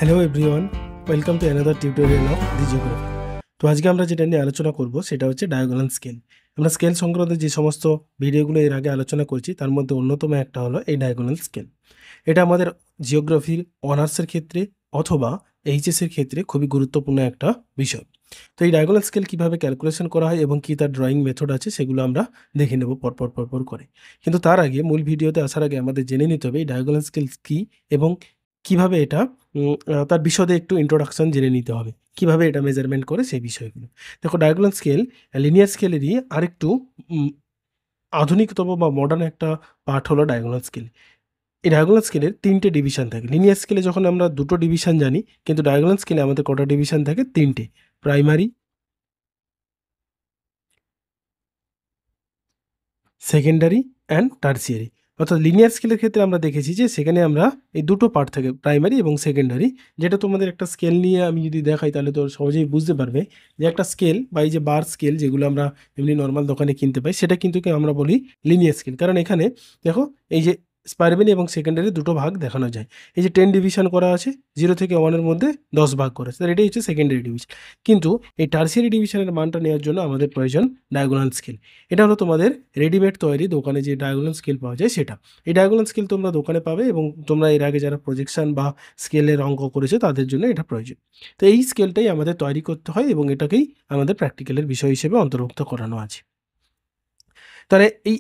Hello everyone, welcome to another tutorial of the geography. তো আজকে আমরা যেটা নিয়ে আলোচনা করব সেটা হচ্ছে ডায়াগোনাল স্কেল। আমরা স্কেল সংক্রান্ত যে সমস্ত ভিডিওগুলো এর আগে আলোচনা করছি তার মধ্যে অন্যতম একটা হলো এই ডায়াগোনাল স্কেল। এটা আমাদের জিওগ্রাফির অনার্সের ক্ষেত্রে অথবা এইচএসের ক্ষেত্রে খুবই গুরুত্বপূর্ণ একটা বিষয়। তো এই ডায়াগোনাল স্কেল কীভাবে ক্যালকুলেশন করা হয় এবং কী তার ড্রয়িং মেথড আছে সেগুলো আমরা দেখে নেব পরপর করে। কিন্তু তার আগে মূল ভিডিওতে আসার আগে আমাদের জেনে নিতে হবে এই ডায়াগোনাল স্কেল কী এবং কিভাবে এটা তার বিশদে একটু ইন্ট্রোডাকশন জেনে নিতে হবে। কিভাবে এটা মেজারমেন্ট করে সেই বিষয়গুলো। দেখো ডায়াগোনাল স্কেল লিনিয়ার স্কেলেরই আরেকটু আধুনিকতম বা মডার্ন একটা পার্ট হলো ডায়াগোনাল স্কেল। এই ডায়াগোনাল স্কেলের 3টে ডিভিশন থাকে। লিনিয়ার স্কেলে যখন আমরা 2টো ডিভিশন জানি, কিন্তু ডায়াগোনাল স্কেলে আমাদের কটা ডিভিশন থাকে? 3টে। Primary, secondary and tertiary. অর্থাৎ লিনিয়ার স্কেলের ক্ষেত্রে আমরা দেখেছি যে সেখানে আমরা এই 2টো পার্ট থাকে, প্রাইমারি এবং সেকেন্ডারি। যেটা তোমাদের একটা স্কেল নিয়ে আমি যদি দেখাই তাহলে তো সহজেই বুঝতে পারবে যে একটা স্কেল বা এই যে বার স্কেল যেগুলো আমরা এমনি নর্মাল দোকানে কিনতে পাই সেটা কিন্তু আমরা বলি লিনিয়ার স্কেল। কারণ এখানে দেখো এই যে প্রাইমারি এবং সেকেন্ডারি 2টো ভাগ দেখানো যায়। এই যে 10 ডিভিশন করা আছে, 0 থেকে 1 এর মধ্যে 10 ভাগ করা আছে, তাহলে এটাই হচ্ছে সেকেন্ডারি ডিভিশন। কিন্তু এই টারসিয়ারি ডিভিশনের মানটা নেওয়ার জন্য আমাদের প্রয়োজন ডায়াগোনাল স্কেল। এটা হলো তোমাদের রেডিমেড তৈরি দোকানে যে ডায়াগোনাল স্কেল পাওয়া যায় সেটা। এই ডায়াগোনাল স্কেল তোমরা দোকানে পাবে এবং তোমরা এর আগে যারা প্রজেকশন বা স্কেলের অঙ্ক করেছো তাদের জন্য এটা প্রয়োজন। তো এই স্কেলটাই আমাদের তৈরি করতে হয় এবং এটাকেই আমাদের প্র্যাকটিক্যালের বিষয় হিসেবে অন্তর্ভুক্ত করানো আছে। তাহলে এই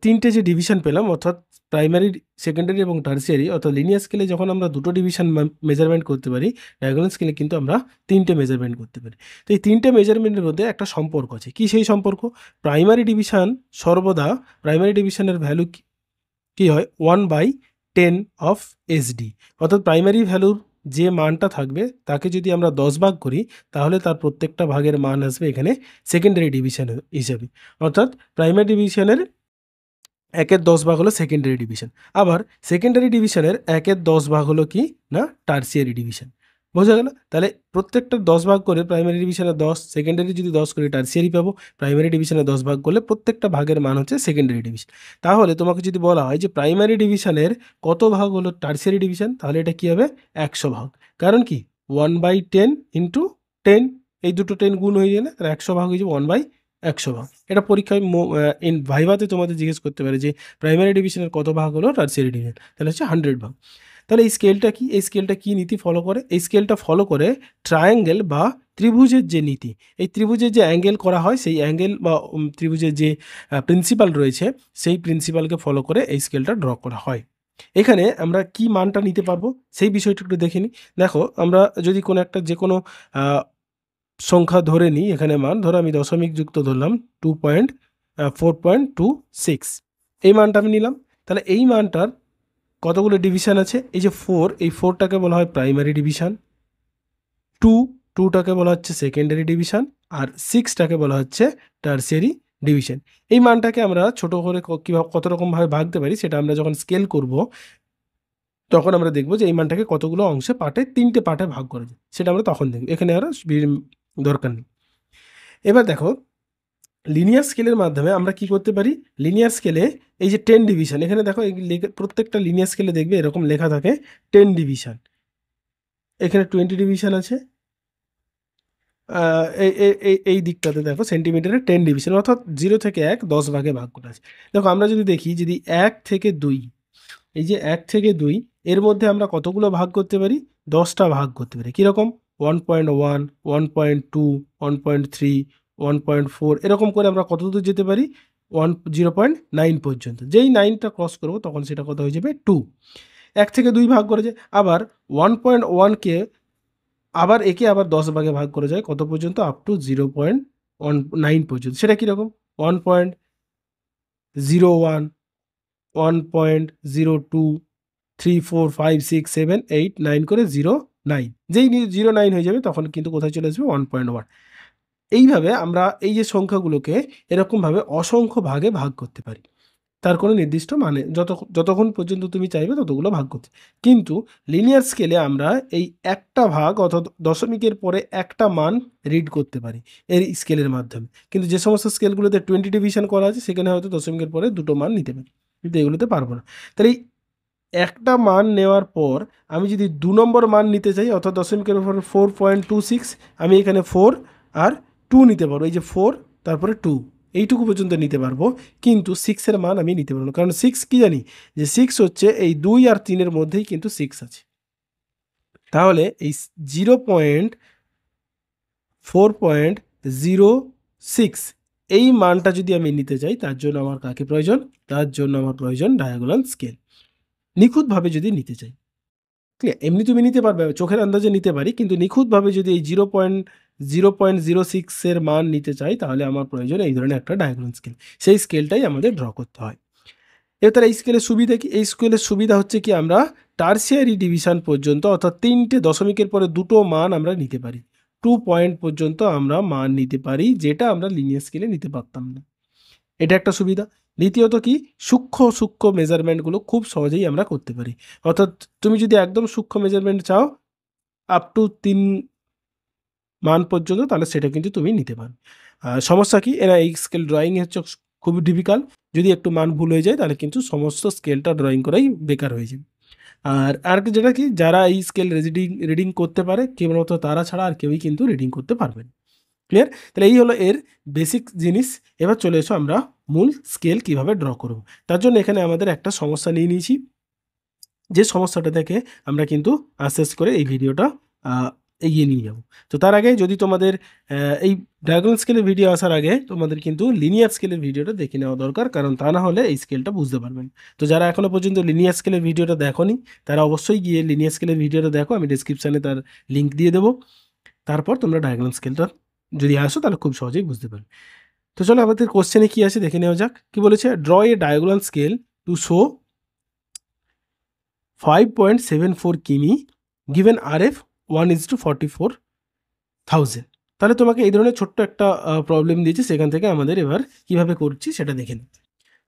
3টে যে ডিভিশন পেলাম, অর্থাৎ প্রাইমারি, সেকেন্ডারি এবং টারসিয়ারি, অর্থাৎ লিনিয়ার স্কেলে যখন আমরা 2টো ডিভিশন মেজারমেন্ট করতে পারি, ডায়াগোনাল স্কেলে কিন্তু আমরা 3টে মেজারমেন্ট করতে পারি। তো এই 3টে মেজারমেন্টের মধ্যে একটা সম্পর্ক আছে। কি সেই সম্পর্ক? প্রাইমারি ডিভিশন সর্বদা, প্রাইমারি ডিভিশনের ভ্যালু কি হয়? 1/10 অফ এসডি। অর্থাৎ প্রাইমারি ভ্যালুর যে মানটা থাকবে তাকে যদি আমরা 10 ভাগ করি তাহলে তার প্রত্যেকটা ভাগের মান আসবে এখানে সেকেন্ডারি ডিভিশন হিসাবে। অর্থাৎ প্রাইমারি ডিভিশনের 1/10 ভাগ হলো সেকেন্ডারি ডিভিশন। আবার সেকেন্ডারি ডিভিশনের 1/10 ভাগ হলো কি না টারসিয়ারি ডিভিশন। বোঝা গেল? তাহলে প্রত্যেকটা 10 ভাগ করে প্রাইমারি ডিভিশনে 10, সেকেন্ডারি যদি 10 করি টারসিয়ারি পাবো। প্রাইমারি ডিভিশনে 10 ভাগ করলে প্রত্যেকটা ভাগের মান হচ্ছে সেকেন্ডারি ডিভিশন। তাহলে তোমাকে যদি বলা হয় যে প্রাইমারি ডিভিশনের কত ভাগ হলো টারসিয়ারি ডিভিশন, তাহলে এটা কি হবে? 100 ভাগ। কারণ কি 1/10 ইন্টু 10, এই দুটো 10 গুণ হয়ে গেলে 100 ভাগ হয়ে যাবে 1/100 ভাগ। এটা পরীক্ষায় ভাইভাতে তোমাদের জিজ্ঞেস করতে পারে যে প্রাইমারি ডিভিশনের কত ভাগ হলো টারসিয়ারি ডিভিশন, তাহলে হচ্ছে 100 ভাগ। তাহলে এই স্কেলটা কি? এই স্কেলটা কি নীতি ফলো করে? এই স্কেলটা ফলো করে ট্রায়াঙ্গেল বা ত্রিভুজের যে নীতি, এই ত্রিভুজের যে অ্যাঙ্গেল করা হয় সেই অ্যাঙ্গেল বা ত্রিভুজের যে প্রিন্সিপাল রয়েছে সেই প্রিন্সিপালকে ফলো করে এই স্কেলটা ড্র করা হয়। এখানে আমরা কি মানটা নিতে পারবো সেই বিষয়টা একটু দেখে নিই। দেখো আমরা যদি কোনো একটা যে কোনো সংখ্যা ধরে নিই, এখানে মান ধরো আমি দশমিক যুক্ত ধরলাম 4.26, এই মানটা আমি নিলাম। তাহলে এই মানটার কতগুলো ডিভিশন আছে? এই যে 4, এই 4টাকে বলা হয় প্রাইমারি ডিভিশন, 2টাকে বলা হচ্ছে সেকেন্ডারি ডিভিশন, আর 6টাকে বলা হচ্ছে টারসিয়ারি ডিভিশন। এই মানটাকে আমরা ছোট করে কীভাবে কত রকমভাবে ভাগতে পারি সেটা আমরা যখন স্কেল করব তখন আমরা দেখব যে এই মানটাকে কতগুলো অংশে পার্টে 3টে পার্টে ভাগ করা যায়, সেটা আমরা তখন দেখব। এখানে আর দরকার নেই। এবার দেখো লিনিয়ার স্কেলের মাধ্যমে আমরা কি করতে পারি? লিনিয়ার স্কেলে এই যে 10 ডিভিশন, এখানে দেখো প্রত্যেকটা লিনিয়ার স্কেলে দেখবে এরকম লেখা থাকে 10 ডিভিশন। এখানে 20 ডিভিশন আছে। এই দিকটাতে দেখো সেন্টিমিটারে 10 ডিভিশন, অর্থাৎ 0 থেকে 1 10 ভাগে ভাগ করা আছে। দেখো আমরা যদি দেখি, যদি 1 থেকে 2, এই যে 1 থেকে 2 এর মধ্যে আমরা কতগুলো ভাগ করতে পারি? 10টা ভাগ করতে পারি। কীরকম? 1.1, 1.2, 1.3, 1.4 এরকম করে আমরা কত দূর যেতে পারি? 0.9 পর্যন্ত। যেই 9টা ক্রস করবো তখন সেটা কত হয়ে যাবে? 2। 1 থেকে 2 ভাগ করে যায়। আবার 1.1কে আবার একে আবার 10 ভাগে ভাগ করে যায় কত পর্যন্ত? আপ টু 0.9 পর্যন্ত। সেটা কীরকম? 1.01, 1.02, 3, 4, 5, 6, 7, 8, 9 করে 0.9। যেই 0.9 হয়ে যাবে তখন কিন্তু কোথায় চলে আসবে? 1.1। এইভাবে আমরা এই যে সংখ্যাগুলোকে এরকমভাবে অসংখ্য ভাগে ভাগ করতে পারি। তার কোনো নির্দিষ্ট মানে যতক্ষণ পর্যন্ত তুমি চাইবে ততগুলো ভাগ করতে। কিন্তু লিনিয়ার স্কেলে আমরা এই একটা ভাগ অর্থাৎ দশমিকের পরে একটা মান রিড করতে পারি এই স্কেলের মাধ্যমে। কিন্তু যে সমস্ত স্কেলগুলোতে 20 ডিভিশন করা আছে সেখানে হয়তো দশমিকের পরে 2টো মান নিতে পারি, কিন্তু এগুলোতে পারবো না। তাহলে একটা মান নেওয়ার পর আমি যদি 2 নম্বর মান নিতে চাই, অর্থাৎ দশমিকের উপর 4.26, আমি এখানে 4 আর 2 নিতে পারবো। এই যে 4 তারপরে 2 এইটুকু পর্যন্ত নিতে পারবো, কিন্তু 6-এর মান আমি নিতে পারবো না, কারণ 6 কি জানি যে 6 হচ্ছে এই 2 আর 3-এর মধ্যেই কিন্তু 6 আছে। তাহলে এই 0.4.06 এই মানটা যদি আমি নিতে চাই, তার জন্য আমার কাকে প্রয়োজন? তার জন্য আমার প্রয়োজন ডায়াগোনাল স্কেল, নিখুঁতভাবে যদি নিতে চাই। ঠিক আছে, এমনি তুমি নিতে পারবে, চোখের আন্দাজে নিতে পারি, কিন্তু নিখুঁতভাবে যদি এই 0.06-এর মান নিতে চাই, তাহলে আমার প্রয়োজন এই ধরনের একটা ডায়াগোনাল স্কেল। সেই স্কেলটাই আমাদের ড্র করতে হয়। এবার এই স্কেলের সুবিধা কি? এই স্কেলের সুবিধা হচ্ছে কি, আমরা টারসিয়ারি ডিভিশন পর্যন্ত, অর্থাৎ 3টে দশমিকের পরে 2টো মান আমরা নিতে পারি, 2 পয়েন্ট পর্যন্ত আমরা মান নিতে পারি, যেটা আমরা লিনিয়ার স্কেলে নিতে পারতাম না। এটা একটা সুবিধা। দ্বিতীয়ত কি, সূক্ষ্ম মেজারমেন্টগুলো খুব সহজেই আমরা করতে পারি। অর্থাৎ তুমি যদি একদম সূক্ষ্ম মেজারমেন্ট চাও আপ টু 3 মান পর্যন্ত, তাহলে সেটা কিন্তু তুমি নিতে পারো। সমস্যা কি, এরা এই স্কেল ড্রয়িং হচ্ছে খুবই ডিফিকাল্ট। যদি একটু মান ভুল হয়ে যায়, তাহলে কিন্তু সমস্ত স্কেলটা ড্রয়িং করাই বেকার হয়ে যাবে। আর যেটা কি, যারা এই স্কেল রিডিং করতে পারে কেবলমাত্র তারা ছাড়া আর কেউই কিন্তু রিডিং করতে পারবে না। ক্লিয়ার? তাহলে এই হলো এর বেসিক জিনিস। এবার চলে এসো আমরা মূল স্কেল কিভাবে ড্র করব। তার জন্য এখানে আমাদের একটা সমস্যা নিয়ে নিয়েছি, যে সমস্যাটা থেকে আমরা কিন্তু আস্তে আস্তে করে এই ভিডিওটা এগিয়ে নিয়ে যাব। তো তার আগে যদি তোমাদের এই ডায়াগোনাল স্কেলের ভিডিও আসার আগে তোমাদের কিন্তু লিনিয়ার স্কেলের ভিডিওটা দেখে নেওয়া দরকার, কারণ তা না হলে এই স্কেলটা বুঝতে পারবেন। তো যারা এখনও পর্যন্ত লিনিয়ার স্কেলের ভিডিওটা দেখোনি, তারা অবশ্যই গিয়ে লিনিয়ার স্কেলের ভিডিওটা দেখো, আমি ডিসক্রিপশানে তার লিঙ্ক দিয়ে দেবো। তারপর তোমরা ডায়াগোনাল স্কেলটা যদি আসো, তাহলে খুব সহজেই বুঝতে পারবে। তো চলো আমাদের কোশ্চেনে কি আছে দেখে নেওয়া যাক। কি বলেছে? Draw A diagonal scale to show 5.74 কিমি গিভেন RF 1:44,000। তাহলে তোমাকে এই ধরনের ছোট্ট একটা প্রবলেম দিয়েছে, সেখান থেকে আমাদের এবার কিভাবে করছি সেটা দেখে নিই।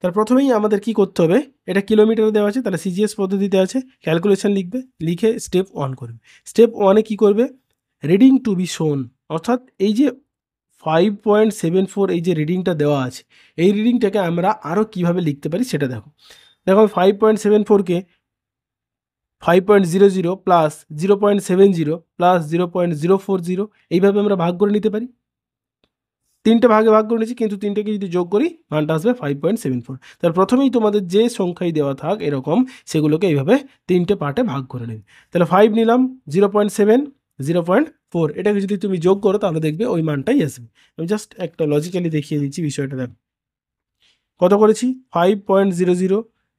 তার প্রথমেই আমাদের কি করতে হবে, এটা কিলোমিটারে দেওয়া আছে, তাহলে সিজিএস পদ্ধতিতে আছে, ক্যালকুলেশন লিখবে, লিখে স্টেপ 1 করবে। স্টেপ 1-এ কী করবে? রিডিং টু বি শোন, অর্থাৎ এই যে 5.74 এই যে রিডিংটা দেওয়া আছে, এই রিডিংটাকে আমরা আরও কীভাবে লিখতে পারি সেটা দেখো। 5.74কে 5.00 প্লাস 0.70 প্লাস 0.040 এইভাবে আমরা ভাগ করে নিতে পারি। 3টে ভাগে ভাগ করে নিয়েছি, কিন্তু 3টেকে যদি যোগ করি মানটা আসবে 5.74। তার প্রথমেই তোমাদের যে সংখ্যাই দেওয়া থাক এরকম, সেগুলোকে এইভাবে 3টে পার্টে ভাগ করে নেবে। তাহলে 5 নিলাম, 0.7, 0.4, এটাকে যদি তুমি যোগ করো তাহলে দেখবে ওই মানটাই আসবে। আমি জাস্ট একটা লজিক্যালি দেখিয়ে দিচ্ছি বিষয়টা। দেখো কত করেছি, 5.00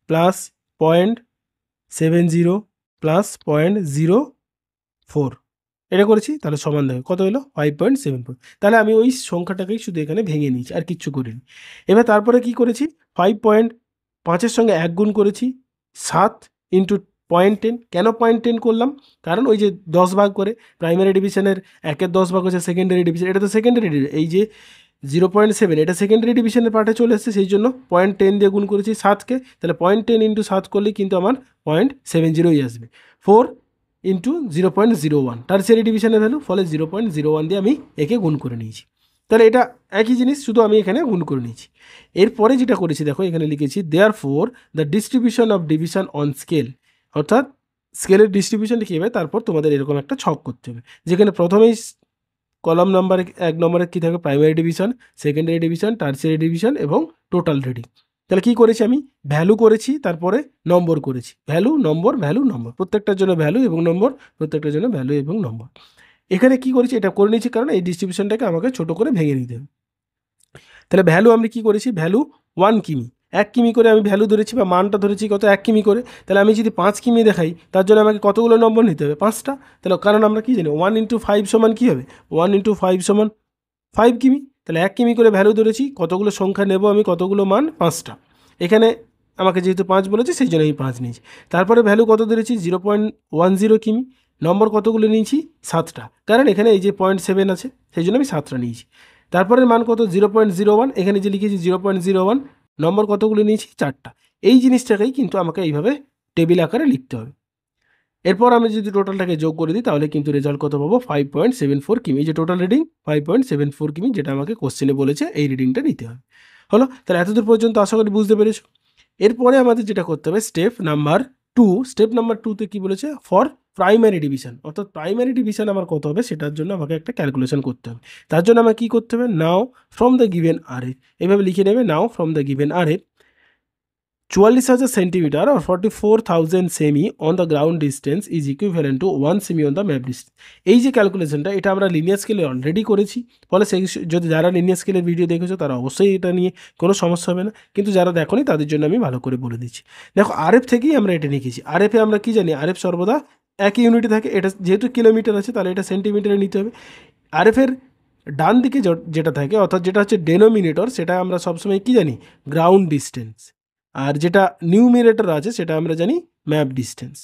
প্লাস 0.70 প্লাস 0.04 এটা করেছি, তাহলে সমান দেখো কত হলো 5.74। তাহলে আমি ওই সংখ্যাটাকেই শুধু এখানে ভেঙে নিয়েছি, আর কিচ্ছু করিনি। এবার তারপরে কি করেছি, 5.5-এর সঙ্গে 1 গুণ করেছি, 7 ইন্টু 0.10। কেন 0.10 করলাম? কারণ ওই যে 10 ভাগ করে প্রাইমারি ডিভিশনের 1-এর 10 ভাগ হচ্ছে সেকেন্ডারি ডিভিশন, এটা তো সেকেন্ডারি, এই যে 0.7 এটা সেকেন্ডারি ডিভিশনের পার্টে চলে এসেছে, সেই জন্য 0.10 দিয়ে গুণ করেছি 7কে। তাহলে 0.10 ইন্টু 7 করলে কিন্তু আমার 0.70 আসবে। 4 ইন্টু 0.01 টারসিয়ারি ডিভিশনের ভ্যালু, ফলে 0.01 দিয়ে আমি একে গুণ করে নিয়েছি। তাহলে এটা একই জিনিস, শুধু আমি এখানে গুণ করে নিয়েছি। এরপরে যেটা করেছি দেখো, এখানে লিখেছি therefore the distribution of division on scale, অর্থাৎ স্কেলের ডিস্ট্রিবিউশন লিখে হবে, তারপর তোমাদের এরকম একটা ছক করতে হবে, যেখানে প্রথমেই কলাম নাম্বার 1 নম্বরে কী থাকবে, primary division, secondary division, tertiary division এবং টোটাল রিডিং। তাহলে কী করেছি, আমি ভ্যালু করেছি, তারপরে নম্বর করেছি, ভ্যালু নম্বর ভ্যালু নম্বর, প্রত্যেকটার জন্য ভ্যালু এবং নম্বর, প্রত্যেকটার জন্য ভ্যালু এবং নম্বর। এখানে কি করেছি, এটা করে নিয়েছি কারণ এই ডিস্ট্রিবিউশনটাকে আমাকে ছোট করে ভেঙে নিতে হবে। তাহলে ভ্যালু আমি কি করেছি, ভ্যালু 1 কিমি, 1 কিমি করে আমি ভ্যালু ধরেছি বা মানটা ধরেছি কত, 1 কিমি করে। তাহলে আমি যদি 5 কিমি দেখাই, তার জন্য আমাকে কতগুলো নম্বর নিতে হবে, 5টা। তাহলে কারণ আমরা কি জানি 1 ইন্টু 5 সমান কী হবে, 1 ইন্টু 5 সমান 5 কিমি। তাহলে 1 কিমি করে ভ্যালু ধরেছি, কতগুলো সংখ্যা নেব আমি, কতগুলো মান, 5টা। এখানে আমাকে যেহেতু 5 বলেছে, সেই জন্য আমি 5 নিয়েছি। তারপরে ভ্যালু কত ধরেছি, 0.10 কিমি, নম্বর কতগুলো নিয়েছি, 7টা, কারণ এখানে এই যে 0.7 আছে, সেই জন্য আমি 7টা নিয়েছি। তারপরের মান কত, 0.01, এখানে যে লিখেছি 0.01, নম্বর কতগুলো নিয়েছি, 4টা। এই জিনিসটাকেই কিন্তু আমাকে এইভাবে টেবিল আকারে লিখতে হবে। এরপর আমি যদি টোটালটাকে যোগ করে দিই, তাহলে কিন্তু রেজাল্ট কত পাবো, 5.74 কিমি। এই যে টোটাল রিডিং 5.74 কিমি, যেটা আমাকে কোশ্চেনে বলেছে এই রিডিংটা নিতে হবে। হলো? তাহলে এতদূর পর্যন্ত আশা করি বুঝতে পেরেছো। এরপরে আমাদের যেটা করতে হবে, স্টেপ নাম্বার স্টেপ নাম্বার 2তে কি বলেছে, ফর প্রাইমারি ডিভিশন, অর্থাৎ প্রাইমারি ডিভিশন আমার কত হবে সেটার জন্য আমাকে একটা ক্যালকুলেশন করতে হবে। তার জন্য আমাকে কী করতে হবে, now from the given R F, এভাবে লিখে নেবে, now from the given R F 44,000 centimetre or 44,000 cm on the ground distance is equivalent to 1 cm on the map distance. এই যে ক্যালকুলেশনটা, এটা আমরা লিনিয়ার স্কেলে অলরেডি করেছি, ফলে সেই যদি যারা লিনিয়ার স্কেলের ভিডিও দেখেছো তারা অবশ্যই এটা নিয়ে কোনো সমস্যা হবে না, কিন্তু যারা দেখোনি তাদের জন্য আমি ভালো করে বলে দিচ্ছি। দেখো আরএফ থেকেই আমরা এটা লিখেছি। আরএফে আমরা কি জানি, আরএফ সর্বদা একই ইউনিটে থাকে, এটা যেহেতু কিলোমিটার আছে তাহলে এটা সেন্টিমিটারে নিতে হবে। আরএফের ডান দিকে যেটা থাকে, অর্থাৎ যেটা হচ্ছে ডেনোমিনেটর, সেটা আমরা সবসময় কি জানি, গ্রাউন্ড ডিস্টেন্স, আর যেটা নিউমিনেটর আছে সেটা আমরা জানি ম্যাপ ডিস্টেন্স।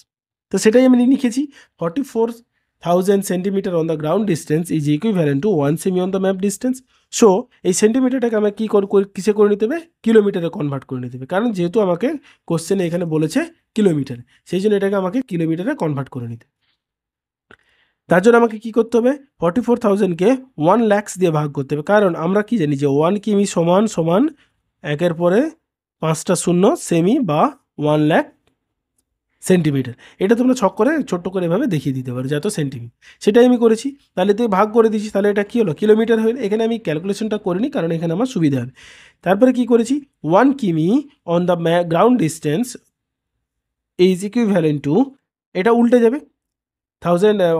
তো সেটাই আমি লিখেছি, 44,000 centimetre on the ground distance is equivalent to 1 cm on the map distance. So এই সেন্টিমিটারটাকে আমরা কী কিসে করে নিতে হবে, কিলোমিটারে কনভার্ট করে নিতে হবে, কারণ যেহেতু আমাকে কোশ্চেনে এখানে বলেছে কিলোমিটার, সেই জন্য এটাকে আমাকে কিলোমিটারে কনভার্ট করে নিতে। তার জন্য আমাকে কী করতে হবে, 44,000কে 1 lakhs দিয়ে ভাগ করতে হবে, কারণ আমরা কি জানি যে 1 কিমি সমান সমান একের পরে 5টা শূন্য সেমি বা 1 লাখ সেন্টিমিটার। এটা তোমরা ছক করে ছোট্ট করে এভাবে দেখিয়ে দিতে পারো যে এত সেন্টিমিটার, সেটাই আমি করেছি। তাহলে তুই ভাগ করে দিচ্ছি, তাহলে এটা কী হলো, কিলোমিটার হলো। এখানে আমি ক্যালকুলেশনটা করিনি কারণ এখানে আমার সুবিধা হবে। তারপরে কি করেছি, 1 কিমি on the ground distance is equivalent two, এটা উল্টে যাবে,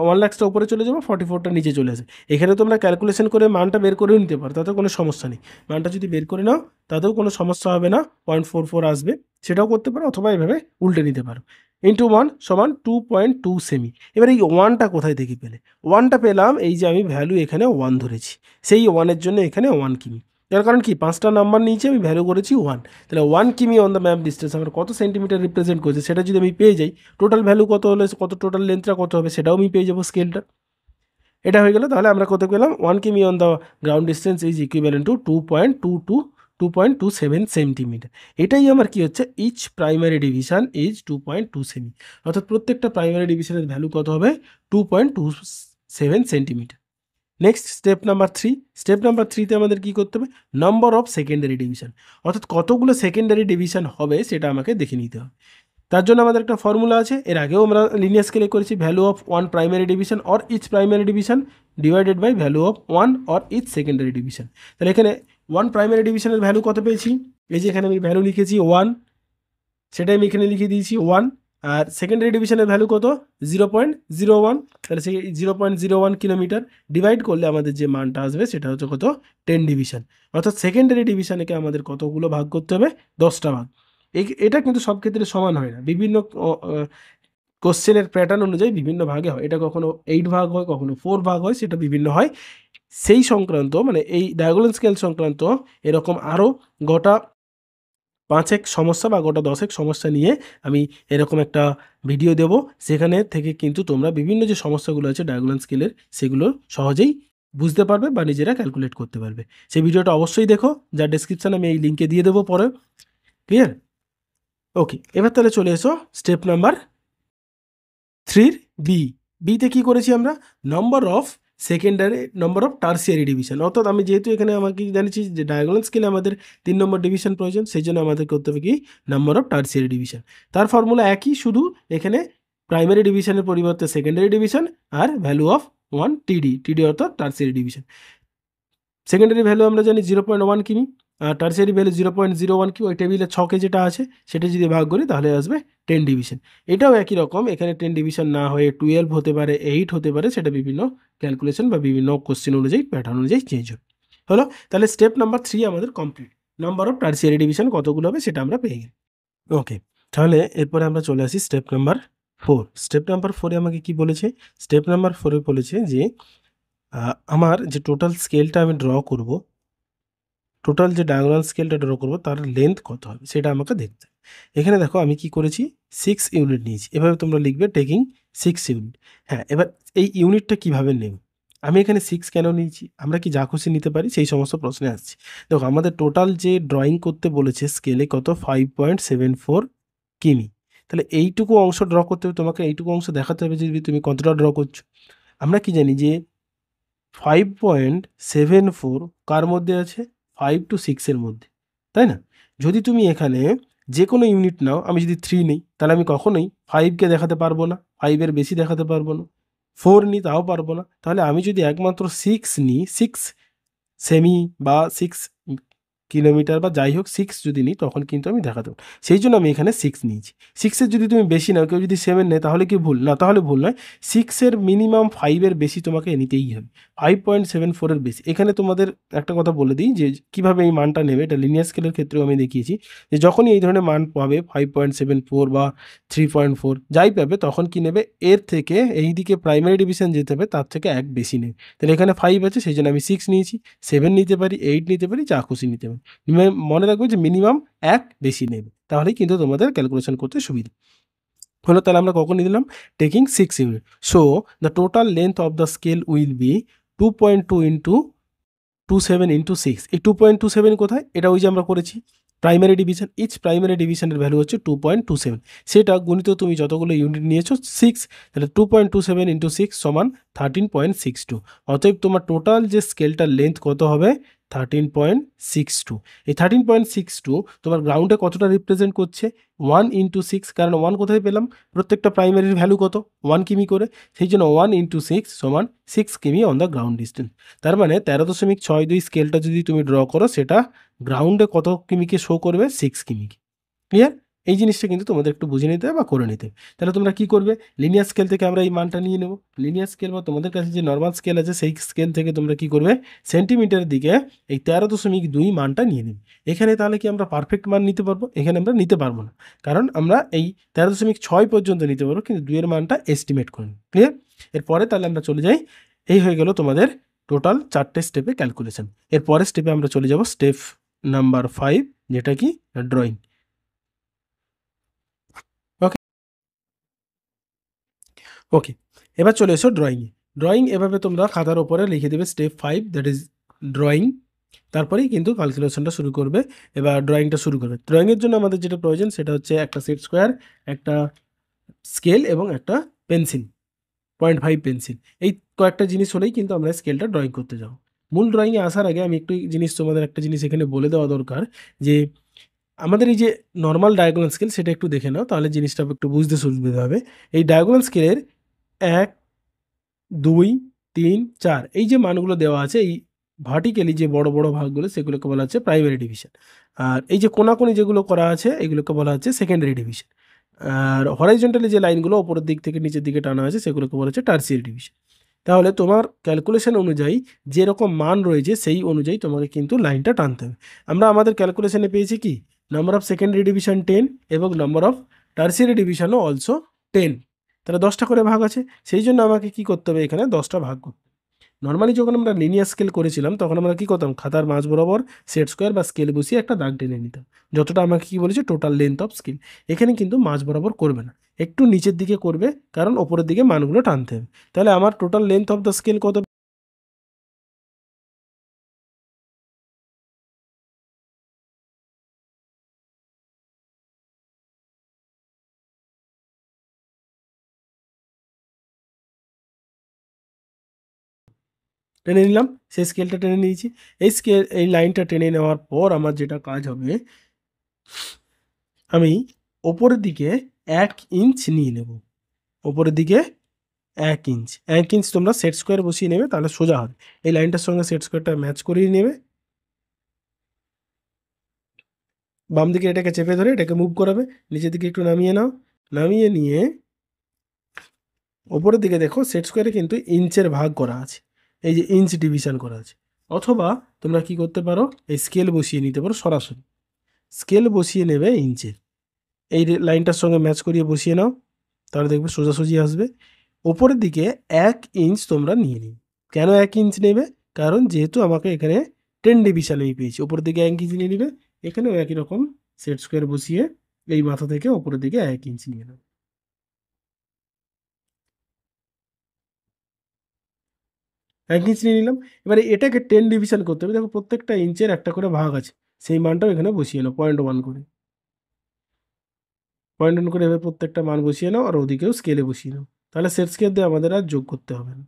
1 লাখসটা উপরে চলে যাবে, 44টা নিচে চলে আসে। এখানে তোমরা ক্যালকুলেশন করে মানটা বের করেও নিতে পারো, তাতেও কোনো সমস্যা নেই। মানটা যদি বের করে নাও তাতেও কোনো সমস্যা হবে না, 0.44 আসবে, সেটাও করতে পারো, অথবা এভাবে উল্টে নিতে পারো। ইন্টু 1 সমান 2.2 সেমি। এবার এই 1টা কোথায় থেকে পেলে, 1টা পেলাম এই যে আমি ভ্যালু এখানে 1 ধরেছি, সেই 1-এর জন্য এখানে 1 কিমি। তার কারণ কি, 5টা নাম্বার নিয়েছি, আমি ভ্যালু করেছি 1, তাহলে 1 কিমি অন দ্য ম্যাপ ডিস্টেন্স আমার কত সেন্টিমিটার রিপ্রেজেন্ট করছে সেটা যদি আমি পেয়ে যাই, টোটাল ভ্যালু কত হলে কত, টোটাল লেন্থটা কত হবে সেটাও আমি পেয়ে যাবো স্কেলটা। এটা হয়ে গেল, তাহলে আমরা কত পেলাম, 1 কিমি on the ground distance is equivalent to 2.27 centimetre. এটাই আমার কি হচ্ছে, ইচ প্রাইমারি ডিভিশন ইজ 2.2 সেমি, অর্থাৎ প্রত্যেকটা প্রাইমারি ডিভিশনের ভ্যালু কত হবে, 2.27 centimetre. Next step number 3, step number 3তে আমাদের কী করতে হবে, নাম্বার অফ সেকেন্ডারি ডিভিশন, অর্থাৎ কতগুলো সেকেন্ডারি ডিভিশন হবে সেটা আমাকে দেখে নিতে হবে। তার জন্য আমাদের একটা ফর্মুলা আছে, এর আগেও আমরা লিনিয়ার স্কেলে করেছি, value of 1 primary division or each primary division divided by value of 1 or each secondary division. তাহলে এখানে 1 প্রাইমারি ডিভিশনের ভ্যালু কত পেয়েছি, এই যে এখানে আমি ভ্যালু লিখেছি 1, সেটাই আমি এখানে লিখে দিয়েছি 1, আর সেকেন্ডারি ডিভিশনের ভ্যালু কত, 0.01, তাহলে সেই 0.01 কিলোমিটার ডিভাইড করলে আমাদের যে মানটা আসবে সেটা হচ্ছে কত, 10 ডিভিশন, অর্থাৎ সেকেন্ডারি ডিভিশনকে আমাদের কতগুলো ভাগ করতে হবে, 10টা ভাগ। এটা কিন্তু সব ক্ষেত্রে সমান হয় না, বিভিন্ন কোশ্চেনের প্যাটার্ন অনুযায়ী বিভিন্ন ভাগে হয়, এটা কখনো 8 ভাগ হয়, কখনো 4 ভাগ হয়, সেটা বিভিন্ন হয়। সেই সংক্রান্ত মানে এই ডায়াগোনাল স্কেল সংক্রান্ত এরকম আরও গোটা 5 সমস্যা বা গোটা 10 সমস্যা নিয়ে আমি এরকম একটা ভিডিও দেব, সেখানে থেকে কিন্তু তোমরা বিভিন্ন যে সমস্যাগুলো আছে ডায়াগোনাল স্কেলের সেগুলো সহজেই বুঝতে পারবে বা নিজেরা ক্যালকুলেট করতে পারবে। সেই ভিডিওটা অবশ্যই দেখো, যার ডেসক্রিপশানে আমি এই লিঙ্কে দিয়ে দেবো পরে। ক্লিয়ার? ওকে, এবার তাহলে চলে এসো স্টেপ নাম্বার 3 বিতে কী করেছি আমরা, number of secondary, number of tertiary division, অর্থাৎ আমি যেহেতু এখানে আমাকে জানিয়েছি যে ডায়াগোনাল স্কেলে আমাদের 3 নম্বর ডিভিশন প্রয়োজন, সেই জন্য আমাদের করতে হবে কি, নম্বর অফ টার্সিয়ারি ডিভিশন। তার ফর্মুলা একই, শুধু এখানে প্রাইমারি ডিভিশনের পরিবর্তে সেকেন্ডারি ডিভিশন আর ভ্যালু অফ 1 টিডি অর্থাৎ টার্সিয়ারি ডিভিশন। সেকেন্ডারি ভ্যালু আমরা জানি 0.1 কিমি, আর টার্সিয়ারি ভ্যালু 0.01 কিমি, ওই টেবিলে 6কে যেটা আছে সেটা যদি ভাগ করি তাহলে আসবে 10 ডিভিশন। এটাও একই রকম, এখানে 10 ডিভিশন না হয়ে 12 হতে পারে, 8 হতে পারে, সেটা বিভিন্ন ক্যালকুলেশন বা বিভিন্ন কোশ্চেন অনুযায়ী, প্যাটার্ন অনুযায়ী চেঞ্জ হবে। হলো, তাহলে স্টেপ নাম্বার 3 আমাদের complete. Number of tertiary division কতগুলো হবে সেটা আমরা পেয়ে গেলাম। ওকে, তাহলে এরপরে আমরা চলে আসি স্টেপ নাম্বার 4। স্টেপ নাম্বার 4-এ আমাকে কি বলেছে, স্টেপ নাম্বার 4-এ বলেছে যে আমার যে টোটাল স্কেলটা আমি ড্র করব, টোটাল যে ডায়াগোনাল স্কেলটা ড্র করব তার লেন্থ কত হবে সেটা আমাকে দেখতে হবে। এখানে দেখো আমি কি করেছি, 6 ইউনিট নিয়েছি, এভাবে তোমরা লিখবে টেকিং 6 ইউনিট। হ্যাঁ, এবার এই ইউনিটটা কিভাবে নেব, আমি এখানে 6 কেন নিয়েছি, আমরা কি যা খুশি নিতে পারি, সেই সমস্ত প্রশ্নে আসছি। দেখো আমাদের টোটাল যে ড্রয়িং করতে বলেছে স্কেলে কত, 5.74 কিমি, তাহলে এইটুকু অংশ ড্র করতে হবে, তোমাকে এইটুকু অংশ দেখাতে হবে যে তুমি কতটা ড্র করছো। আমরা কি জানি যে 5.74 কার মধ্যে আছে, 5 to 6 এর মধ্যে, তাই না? যদি তুমি এখানে যে কোনো ইউনিট নাও, আমি যদি 3 নিই তাহলে আমি কখনোই 5কে দেখাতে পারবো না, 5-এর বেশি দেখাতে পারবো না। 4 নিই তাও পারবো না। তাহলে আমি যদি একমাত্র 6 নিই, 6 সেমি বা 6 কিলোমিটার বা যাই হোক 6 যদি নিই তখন কিন্তু আমি দেখাতে পারবো। সেই জন্য আমি এখানে 6 নিয়েছি। 6-এর যদি তুমি বেশি নাও, কেউ যদি 7 নেয় তাহলে কি ভুল? না, তাহলে ভুল নয়। 6-এর মিনিমাম 5-এর বেশি তোমাকে নিতেই হবে। 5.74 এর বেশি। এখানে তোমাদের একটা কথা বলে দিই যে কিভাবে এই মানটা নেবে, এটা লিনিয়ার স্কেলের ক্ষেত্রেও আমি দেখিয়েছি যে যখনই এই ধরনের মান পাবে 5.74 বা 3.4 যাই পাবে, তখন কি নেবে, এর থেকে এই দিকে প্রাইমারি ডিভিশন যেতে হবে তার থেকে 1 বেশি নেবে। তাহলে এখানে 5 আছে, সেই জন্য আমি 6 নিয়েছি। 7 নিতে পারি, 8 নিতে পারি, যা খুশি নিতে পারি। মনে রাখবে যে মিনিমাম 1 বেশি নেবে, তাহলেই কিন্তু তোমাদের ক্যালকুলেশন করতে সুবিধা হলো। তাহলে আমরা কখন নিলাম? Taking 6 unit. So the total length of the scale will be 2.2 into 27 into 6। এই 2.27 কোথায়? এটা ওই যে আমরা করেছি প্রাইমারি ডিভিশন। ইচ প্রাইমারি ডিভিশনের ভ্যালু হচ্ছে 2.27, সেটা গুণিত তুমি যতগুলো ইউনিট নিয়েছো 6, তাহলে 2.27 ইন্টু 6 সমান 13.62। অতএব তোমার টোটাল যে স্কেলটার লেন্থ কত হবে? 13.62। এই 13.62 তোমার গ্রাউন্ডে কতটা রিপ্রেজেন্ট করছে? 1 ইন্টু 6, কারণ 1 কোথায় পেলাম? প্রত্যেকটা প্রাইমারির ভ্যালু কত? 1 কিমি করে, সেই জন্য 1 ইন্টু 6 সমান 6 কিমি অন দ্য গ্রাউন্ড ডিস্টেন্স। তার মানে 13.62 স্কেলটা যদি তুমি ড্র করো, সেটা গ্রাউন্ডে কত কিমিকে শো করবে? 6 কিমিকে। ক্লিয়ার? এই জিনিসটা কিন্তু তোমাদের একটু বুঝে নিতে হবে বা করে নিতে হবে। তাহলে তোমরা কি করবে? লিনিয়ার স্কেল থেকে আমরা এই মানটা নিয়ে নেব। লিনিয়ার স্কেল বা তোমাদের কাছে যে নর্মাল স্কেল আছে সেই স্কেল থেকে তোমরা কি করবে? সেন্টিমিটারের দিকে এই 13.2 মানটা নিয়ে নেবে। এখানে তাহলে কি আমরা পারফেক্ট মান নিতে পারবো? এখানে আমরা নিতে পারবো না, কারণ আমরা এই 13.6 পর্যন্ত নিতে পারবো, কিন্তু 2 এর মানটা এস্টিমেট করে নিই। ক্লিয়ার? এরপরে তাহলে আমরা চলে যাই, এই হয়ে গেল তোমাদের টোটাল 4টে স্টেপে ক্যালকুলেশন। এর পরের স্টেপে আমরা চলে যাব স্টেপ নাম্বার 5, যেটা কি ড্রয়িং। ওকে ওকে এবার চলে এসো ড্রয়িংয়ে। ড্রয়িং এভাবে তোমরা খাতার ওপরে লিখে দেবে স্টেপ 5, দ্যাট ইজ ড্রয়িং। তারপরেই কিন্তু ক্যালকুলেশনটা শুরু করবে, এবার ড্রয়িংটা শুরু করবে। ড্রয়িংয়ের জন্য আমাদের যেটা প্রয়োজন সেটা হচ্ছে একটা সেট স্কোয়ার, একটা স্কেল এবং একটা পেন্সিল, 0.5 পেন্সিল। এই কয়েকটা জিনিস হলেই কিন্তু আমরা স্কেলটা ড্রয়িং করতে যাবো। মূল ড্রয়িংয়ে আসার আগে আমি একটু জিনিস, তোমাদের একটা জিনিস এখানে বলে দেওয়া দরকার, যে আমাদের এই যে নর্মাল ডায়াগোনাল স্কেল সেটা একটু দেখে নাও, তাহলে জিনিসটা একটু বুঝতে সুবিধা হবে। এই ডায়াগোনাল স্কেলের 1, 2, 3, 4 এই যে মানগুলো দেওয়া আছে, এই ভার্টিক্যালি যে বড় বড় ভাগগুলো সেগুলোকে বলা হচ্ছে প্রাইমারি ডিভিশন। আর এই যে কোনাকুনি যেগুলো করা আছে এগুলোকে বলা হচ্ছে সেকেন্ডারি ডিভিশন। আর হরাইজন্টালি যে লাইনগুলো ওপরের দিক থেকে নিচের দিকে টানা হয়েছে সেগুলোকে বলা হচ্ছে টার্সিয়ারি ডিভিশন। তাহলে তোমার ক্যালকুলেশন অনুযায়ী যেরকম মান রয়েছে সেই অনুযায়ী তোমাকে কিন্তু লাইনটা টানতে হবে। আমরা আমাদের ক্যালকুলেশনে পেয়েছি কি? নাম্বার অফ সেকেন্ডারি ডিভিশন 10 এবং নাম্বার অফ টার্সিয়ারি ডিভিশনও অলসো 10। তাহলে 10টা করে ভাগ আছে, সেই জন্য আমাকে কি করতে হবে? এখানে 10টা ভাগ করতে। নর্মালি যখন আমরা লিনিয়ার স্কেল করেছিলাম তখন আমরা কি করতাম? খাতার মাঝ বরাবর সেট স্কোয়ার বা স্কেল বসিয়ে একটা দাগ টেনে নিতাম, যতটা আমাকে কি বলেছে টোটাল লেন্থ অফ স্কেল। এখানে কিন্তু মাঝ বরাবর করবে না, একটু নিচের দিকে করবে, কারণ ওপরের দিকে মানগুলো টানতে হবে। তাহলে আমার total length of the scale কত? টেনে নিলাম, সেই স্কেলটা টেনে নিয়েছি। এই লাইনটা টেনে নেওয়ার পর আমার যেটা কাজ হবে, আমি ওপরের দিকে 1 ইঞ্চ নিয়ে নেব। ওপরের দিকে 1 ইঞ্চ, 1 ইঞ্চ তোমরা সেট স্কোয়ার বসিয়ে নেবে, তাহলে সোজা হবে। এই লাইনটার সঙ্গে সেট স্কোয়ারটা ম্যাচ করিয়ে নেবে। বাম দিকে এটাকে চেপে ধরে এটাকে মুভ করাবে, নিচের দিকে একটু নামিয়ে নাও। নামিয়ে নিয়ে ওপরের দিকে দেখো সেট স্কোয়ারে কিন্তু ইঞ্চের ভাগ করা আছে, এই যে ইঞ্চ ডিভিশন করা আছে। অথবা তোমরা কি করতে পারো? এই স্কেল বসিয়ে নিতে পারো সরাসরি। স্কেল বসিয়ে নেবে ইঞ্চের, এই লাইনটার সঙ্গে ম্যাচ করিয়ে বসিয়ে নাও, তাহলে দেখবে সোজাসুজি আসবে। ওপরের দিকে 1 ইঞ্চ তোমরা নিয়ে নিই। কেন 1 ইঞ্চ নেবে? কারণ যেহেতু আমাকে এখানে 10 ডিভিশন আমি পেয়েছি, ওপরের দিকে 1 ইঞ্চ নিয়ে নিবে। এখানেও একই রকম সেট স্কোয়ার বসিয়ে এই মাথা থেকে ওপরের দিকে 1 ইঞ্চ নিয়ে নেবে। 1 ইঞ্চ নিয়ে নিলাম। এবারে এটাকে 10 ডিভিশন করতে হবে। দেখো প্রত্যেকটা ইঞ্চের একটা করে ভাগ আছে, সেই মানটাও এখানে বসিয়ে নাও 0.1 করে। 0.1 করে এভাবে প্রত্যেকটা মান বসিয়ে নাও, আর ওদিকেও স্কেলে বসিয়ে নাও। তাহলে সেট স্কেল দিয়ে আমাদের আর যোগ করতে হবে না।